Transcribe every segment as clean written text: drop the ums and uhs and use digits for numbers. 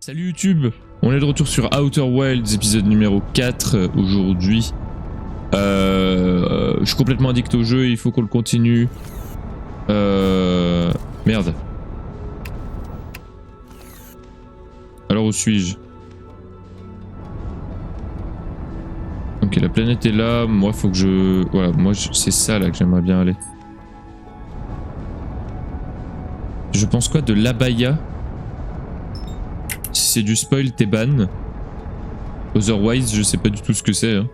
Salut YouTube, on est de retour sur Outer Wilds, épisode numéro 4 aujourd'hui. Je suis complètement addict au jeu, il faut qu'on le continue. Merde. Alors où suis-je? Ok, la planète est là, moi faut que je... Voilà, moi c'est ça là que j'aimerais bien aller. Je pense quoi de l'abaya? Si c'est du spoil, t'es ban. Otherwise, je sais pas du tout ce que c'est. Hein.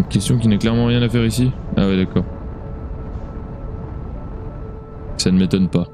Question qui n'a clairement rien à faire ici. Ah ouais, d'accord. Ça ne m'étonne pas.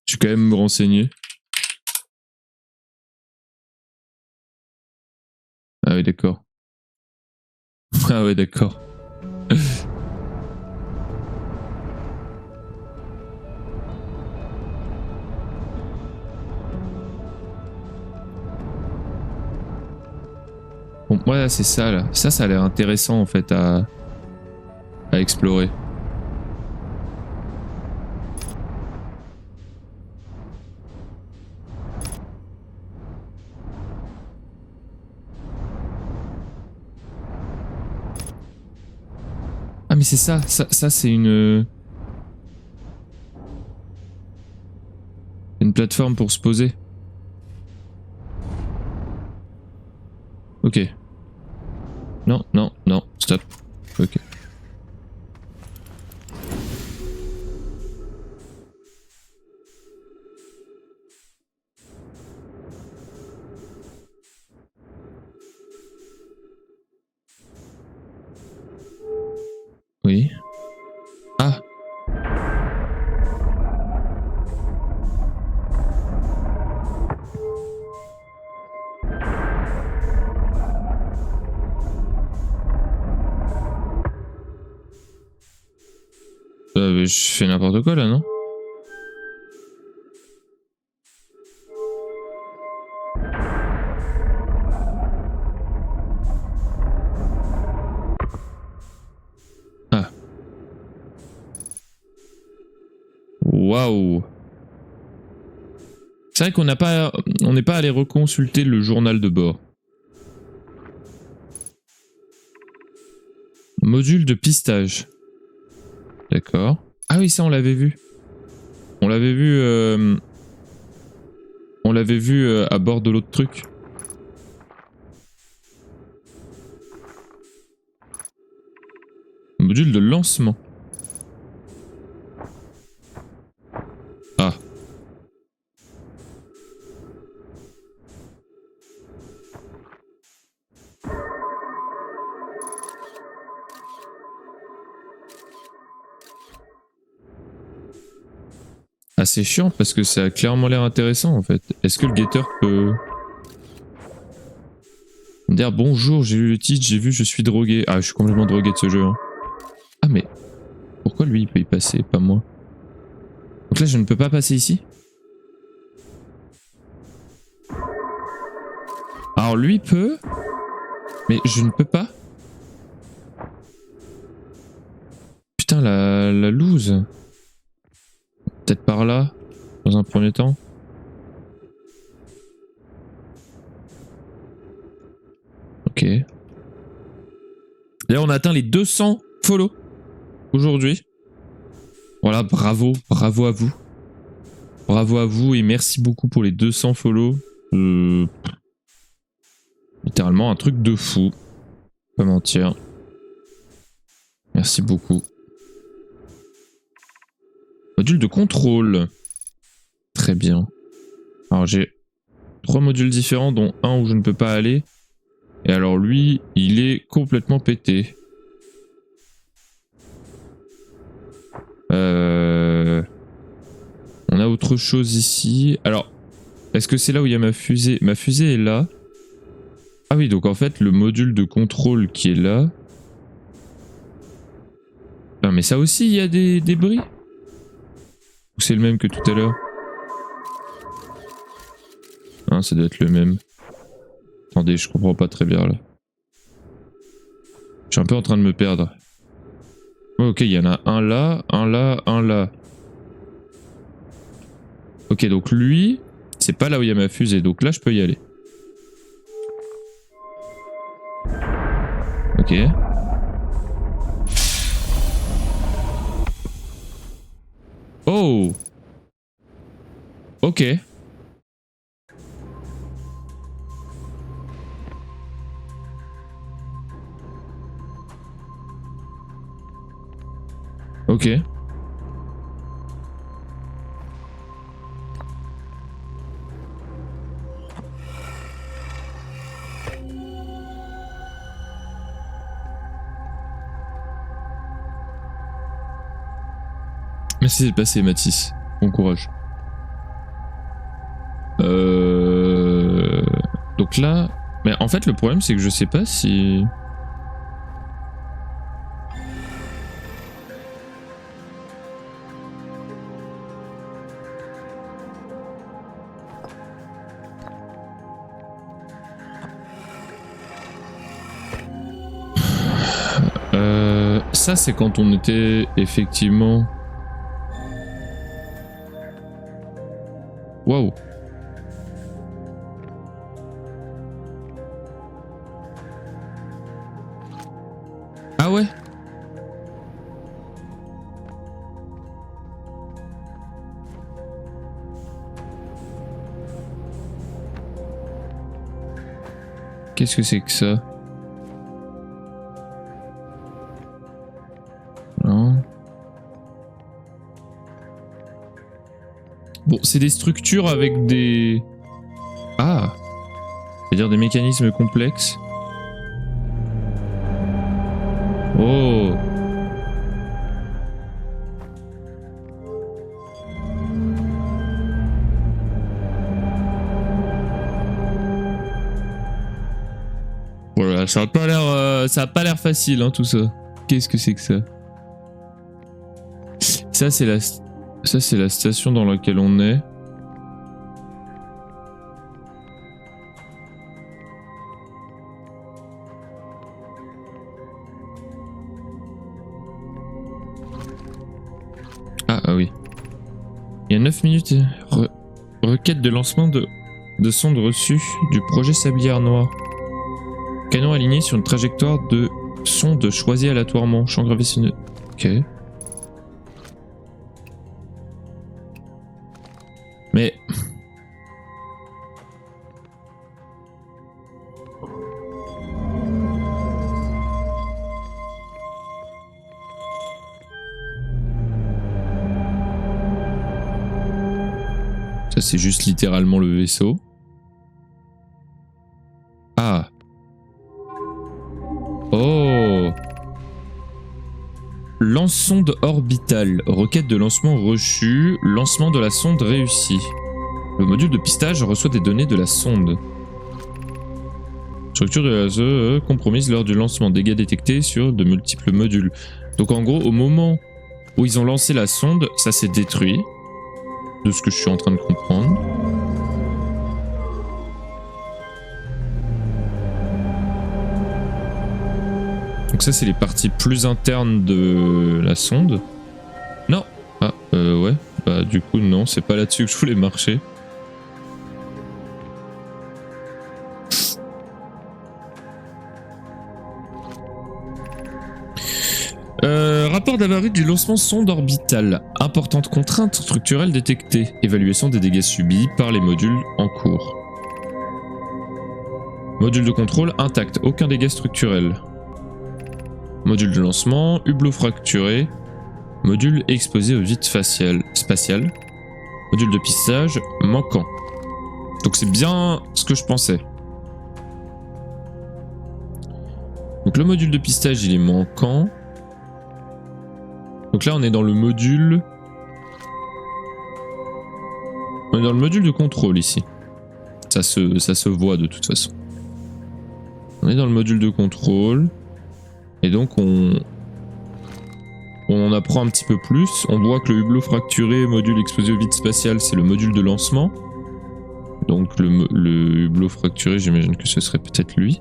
Je vais quand même me renseigner. Ah ouais, d'accord. Ah ouais, d'accord. Bon, voilà, c'est ça là. Ça a l'air intéressant en fait à explorer. Ah mais c'est ça c'est une plateforme pour se poser. Ok. Non, non, non, stop. Ok. Oui. Ah. Je fais n'importe quoi là, non? Ah. Waouh. C'est vrai qu'on n'est pas allé reconsulter le journal de bord. Module de pistage. D'accord. Ah oui, ça on l'avait vu. On l'avait vu à bord de l'autre truc. Module de lancement. Ah. Ah, c'est chiant parce que ça a clairement l'air intéressant en fait. Est-ce que le guetteur peut me dire bonjour, j'ai lu le titre, j'ai vu, je suis drogué. Ah, je suis complètement drogué de ce jeu. Hein. Ah, mais pourquoi lui il peut y passer, pas moi? Donc là, je ne peux pas passer ici? Alors lui peut, mais je ne peux pas. Putain, la loose. Peut-être par là, dans un premier temps. Ok. D'ailleurs, on a atteint les 200 follow aujourd'hui. Voilà, bravo, bravo à vous. Bravo à vous et merci beaucoup pour les 200 follow. Littéralement un truc de fou. Pas mentir. Merci beaucoup. Module de contrôle. Très bien. Alors j'ai 3 modules différents dont un où je ne peux pas aller. Et alors lui, il est complètement pété. On a autre chose ici. Alors, est-ce que c'est là où il y a ma fusée? Ma fusée est là. Ah oui, donc en fait, le module de contrôle qui est là... Ah, mais ça aussi, il y a des débris? Ou c'est le même que tout à l'heure? Ah, ça doit être le même. Attendez, je comprends pas très bien là. Je suis un peu en train de me perdre. Oh, ok, il y en a un là, un là, un là. Ok, donc lui, c'est pas là où il y a ma fusée, donc là je peux y aller. Ok. Oh! Ok. Ok. Merci d'être passé, Mathis. Bon courage. Donc là... Mais en fait, le problème, c'est que je sais pas si... Ça, c'est quand on était effectivement... Waouh. Ah ouais? Qu'est-ce que c'est que ça? Non. Bon, c'est des structures avec des... Ah! C'est-à-dire des mécanismes complexes. Oh! Voilà, ça a pas l'air facile, hein, tout ça. Qu'est-ce que c'est que ça? Ça, c'est la station dans laquelle on est. Ah oui. Il y a 9 minutes. Requête de lancement de sonde reçue du projet Sablière Noire. Canon aligné sur une trajectoire de sonde choisie aléatoirement. Champ gravitationnel. Ok. Mais... Ça, c'est juste littéralement le vaisseau. Ah. Oh. Lance-sonde orbitale. Requête de lancement reçue. Lancement de la sonde réussi. Le module de pistage reçoit des données de la sonde. Structure de la compromise lors du lancement. Dégâts détectés sur de multiples modules. Donc en gros, au moment où ils ont lancé la sonde, ça s'est détruit. De ce que je suis en train de comprendre. Donc ça, c'est les parties plus internes de la sonde. Non. Ah, ouais. Bah du coup, non, c'est pas là-dessus que je voulais marcher. Rapport d'avarie du lancement sonde orbitale. Importante contrainte structurelle détectée. Évaluation des dégâts subis par les modules en cours. Module de contrôle intact. Aucun dégât structurel. Module de lancement. Hublot fracturé. Module exposé au vide spatial. Module de pistage manquant. Donc c'est bien ce que je pensais. Donc le module de pistage il est manquant. Donc là on est dans le module... On est dans le module de contrôle ici. Ça se voit de toute façon. On est dans le module de contrôle. Et donc on en apprend un petit peu plus. On voit que le hublot fracturé, module exposé au vide spatial, c'est le module de lancement. Donc le hublot fracturé, j'imagine que ce serait peut-être lui.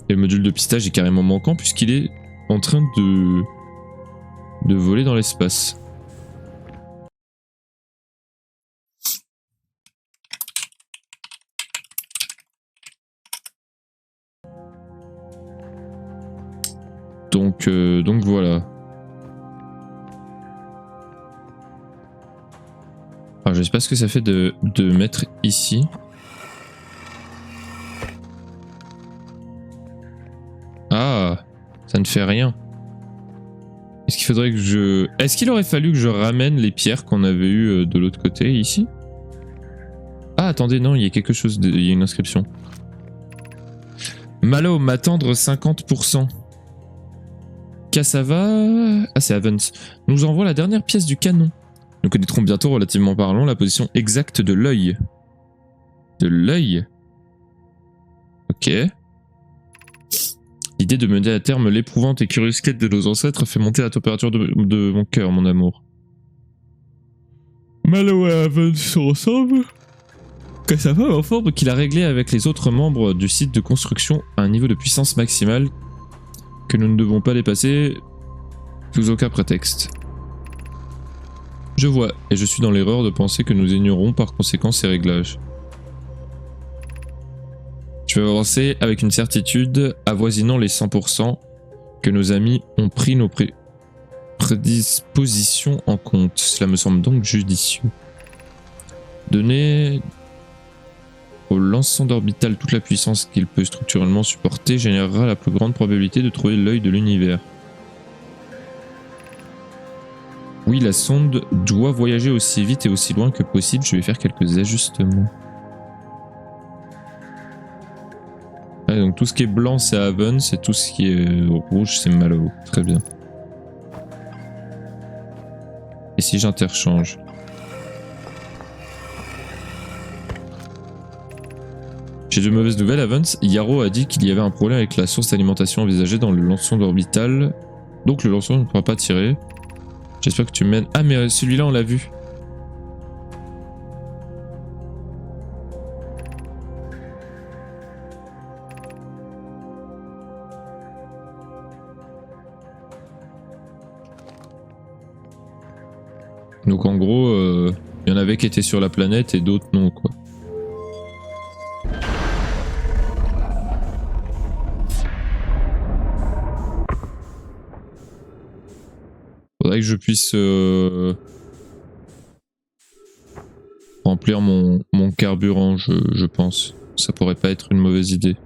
Et le module de pistage est carrément manquant puisqu'il est en train de voler dans l'espace. Donc voilà. Alors je sais pas ce que ça fait de mettre ici. Ah, ça ne fait rien. Est-ce qu'il faudrait que je... Est-ce qu'il aurait fallu que je ramène les pierres qu'on avait eues de l'autre côté, ici? Ah, attendez, non, il y a quelque chose, il y a une inscription. Malo, m'attendre 50%. Cassava... Ah, c'est Avens. Nous envoie la dernière pièce du canon. Nous connaîtrons bientôt, relativement parlant, la position exacte de l'œil. De l'œil? Ok. L'idée de mener à terme l'éprouvante et curieuse quête de nos ancêtres fait monter la température de mon cœur, mon amour. Malo et Avens sont ensemble. Cassava informe qu'il a réglé avec les autres membres du site de construction à un niveau de puissance maximale que nous ne devons pas dépasser sous aucun prétexte. Je vois, et je suis dans l'erreur de penser que nous ignorons par conséquent ces réglages. Je vais avancer avec une certitude avoisinant les 100% que nos amis ont pris nos prédispositions en compte. Cela me semble donc judicieux. Donner au lance-sonde orbital toute la puissance qu'il peut structurellement supporter générera la plus grande probabilité de trouver l'œil de l'univers. Oui, la sonde doit voyager aussi vite et aussi loin que possible. Je vais faire quelques ajustements. Ouais, donc tout ce qui est blanc c'est Avens et tout ce qui est rouge c'est Malo. Très bien. Et si j'interchange? J'ai de mauvaises nouvelles, Avens. Yaro a dit qu'il y avait un problème avec la source d'alimentation envisagée dans le lance-sonde orbital. Donc le lance-sonde ne pourra pas tirer. J'espère que tu mènes... Ah mais celui-là on l'a vu. Donc en gros, il y en avait qui étaient sur la planète et d'autres non quoi. Faudrait que je puisse remplir mon carburant, je pense. Ça pourrait pas être une mauvaise idée.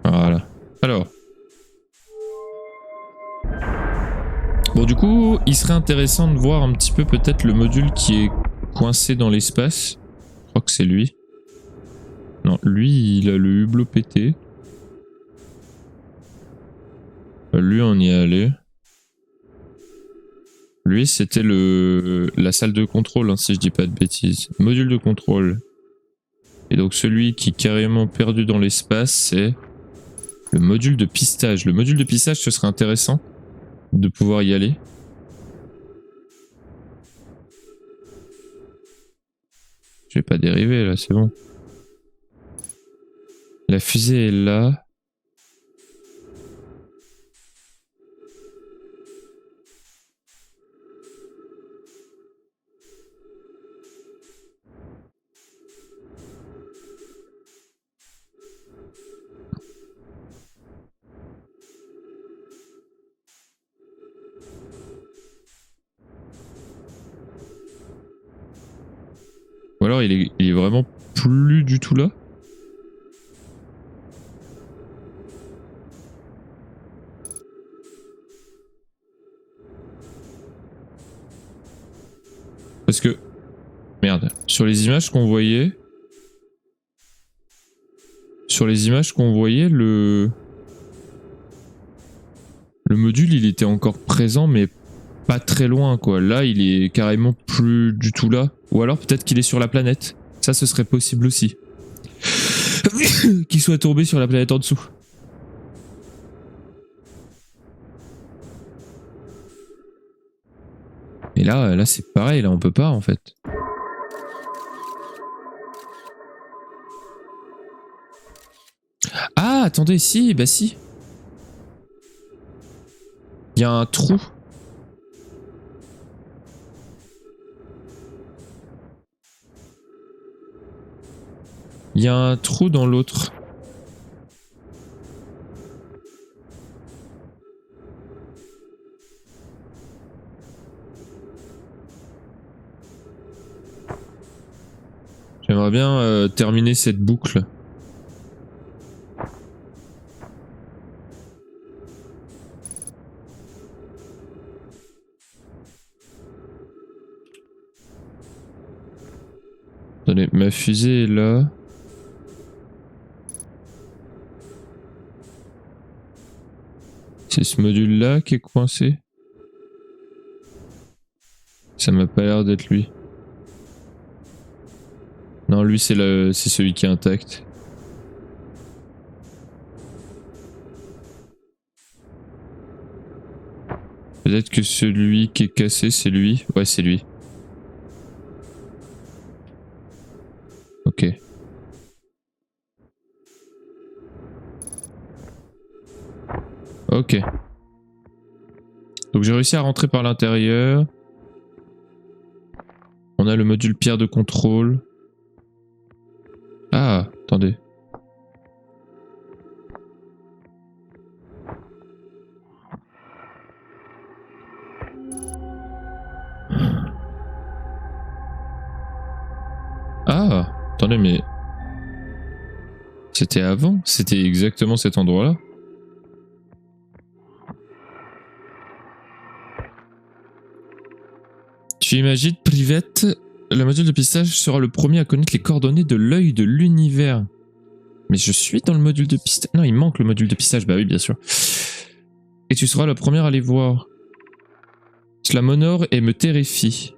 Voilà. Alors. Bon du coup, il serait intéressant de voir un petit peu peut-être le module qui est coincé dans l'espace. Je crois que c'est lui. Non, lui il a le hublot pété. Lui on y est allé. Lui c'était la salle de contrôle hein, si je dis pas de bêtises. Module de contrôle. Et donc celui qui est carrément perdu dans l'espace c'est le module de pistage. Le module de pistage ce serait intéressant de pouvoir y aller. Je vais pas dériver là, c'est bon. La fusée est là. Ou alors il est vraiment plus du tout là. parce que... Merde. Sur les images qu'on voyait... le module, il était encore présent, mais pas très loin, quoi. Là, il est carrément plus du tout là. Ou alors, peut-être qu'il est sur la planète. Ça, ce serait possible aussi. Qu'il soit tombé sur la planète en dessous. Et là c'est pareil, là on peut pas en fait. Ah, attendez, si, bah si. Il y a un trou. Il y a un trou dans l'autre. J'aimerais bien terminer cette boucle. Attendez, ma fusée est là. C'est ce module là qui est coincé. Ça m'a pas l'air d'être lui. Non, lui c'est celui qui est intact. Peut-être que celui qui est cassé c'est lui. Ouais, c'est lui. Ok. Ok. Donc j'ai réussi à rentrer par l'intérieur. On a le module pierre de contrôle. Ah, attendez. Ah, attendez, mais... C'était avant? C'était exactement cet endroit-là? Tu imagines, Privette, le module de pistage sera le premier à connaître les coordonnées de l'œil de l'univers. Mais je suis dans le module de pistage. Non, il manque le module de pistage, bah oui, bien sûr. Et tu seras la première à les voir. Cela m'honore et me terrifie.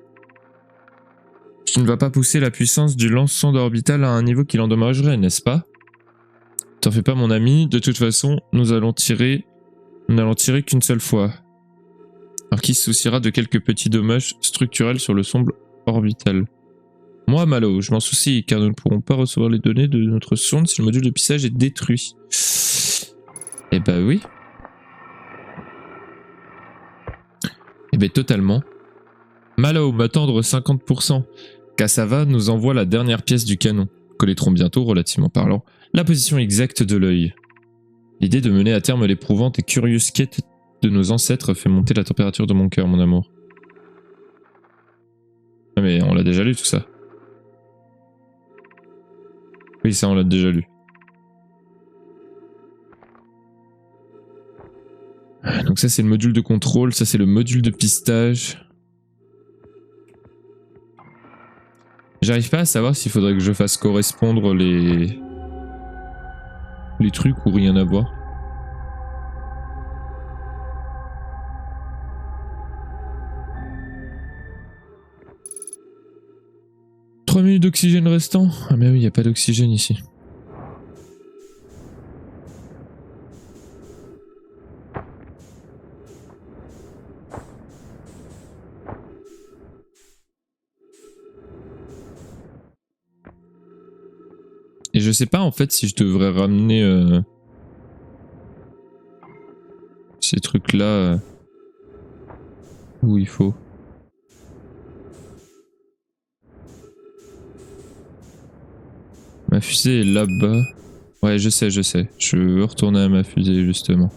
Tu ne vas pas pousser la puissance du lance-sonde orbital à un niveau qui l'endommagerait, n'est-ce pas? T'en fais pas, mon ami, de toute façon, nous n'allons tirer qu'une seule fois. Alors qui se souciera de quelques petits dommages structurels sur le sonde orbital? Moi, Malo, je m'en soucie, car nous ne pourrons pas recevoir les données de notre sonde si le module de pissage est détruit. Eh bah oui. Eh ben totalement. Malo, m'attendre 50%. Cassava nous envoie la dernière pièce du canon. Connaîtrons bientôt, relativement parlant, la position exacte de l'œil. L'idée de mener à terme l'éprouvante et curieuse quête de nos ancêtres fait monter la température de mon cœur, mon amour. Ah mais on l'a déjà lu tout ça. Oui, ça on l'a déjà lu. Donc ça c'est le module de contrôle, ça c'est le module de pistage. J'arrive pas à savoir s'il faudrait que je fasse correspondre les trucs ou rien à voir. « 3 minutes d'oxygène restant ?» Ah mais oui, il n'y a pas d'oxygène ici. Et je sais pas en fait si je devrais ramener ces trucs là où il faut. Ma fusée est là-bas. Ouais, je sais, je sais. Je veux retourner à ma fusée justement.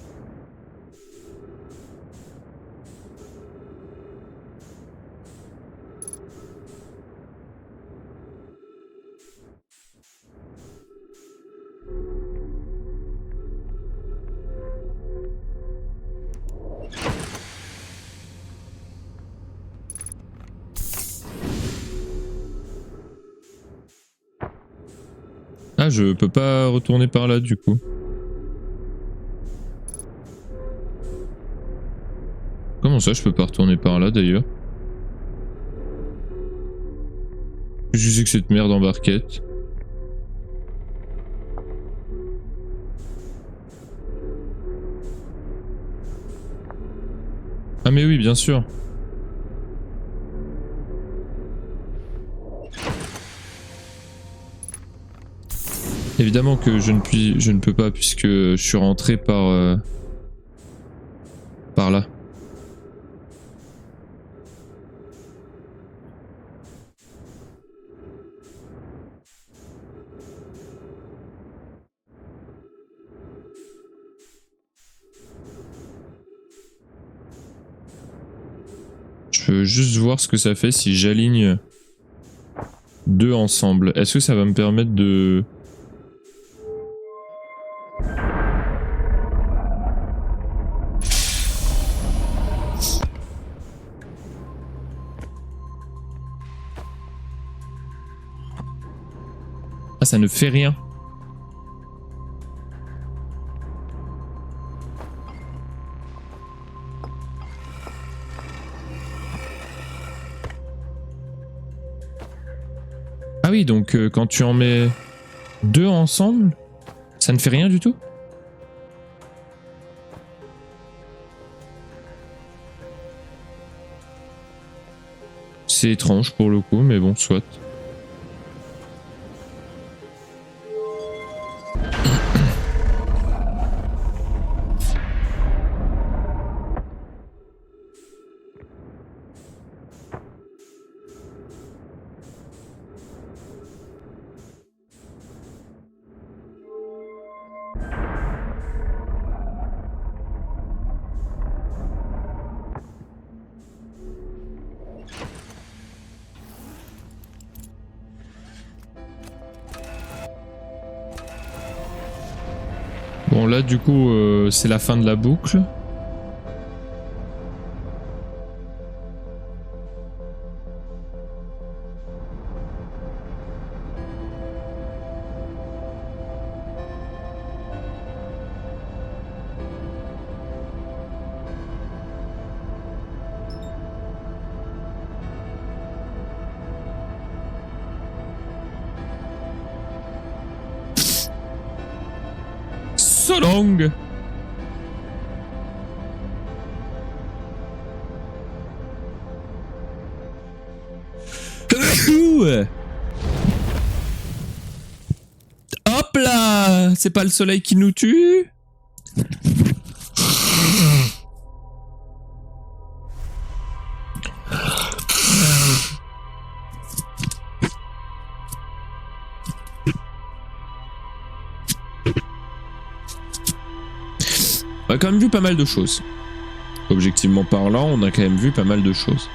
Ah, je peux pas retourner par là du coup. Comment ça, je peux pas retourner par là d'ailleurs? Je sais que cette merde en barquette. Ah mais oui, bien sûr. Évidemment que je ne peux pas puisque je suis rentré par là. Je veux juste voir ce que ça fait si j'aligne deux ensemble. Est-ce que ça va me permettre de... Ah, ça ne fait rien. Ah oui, donc quand tu en mets deux ensemble, ça ne fait rien du tout? C'est étrange pour le coup, mais bon, soit. Bon là du coup c'est la fin de la boucle. So long. Hop là, c'est pas le soleil qui nous tue? On a quand même vu pas mal de choses. Objectivement parlant, on a quand même vu pas mal de choses.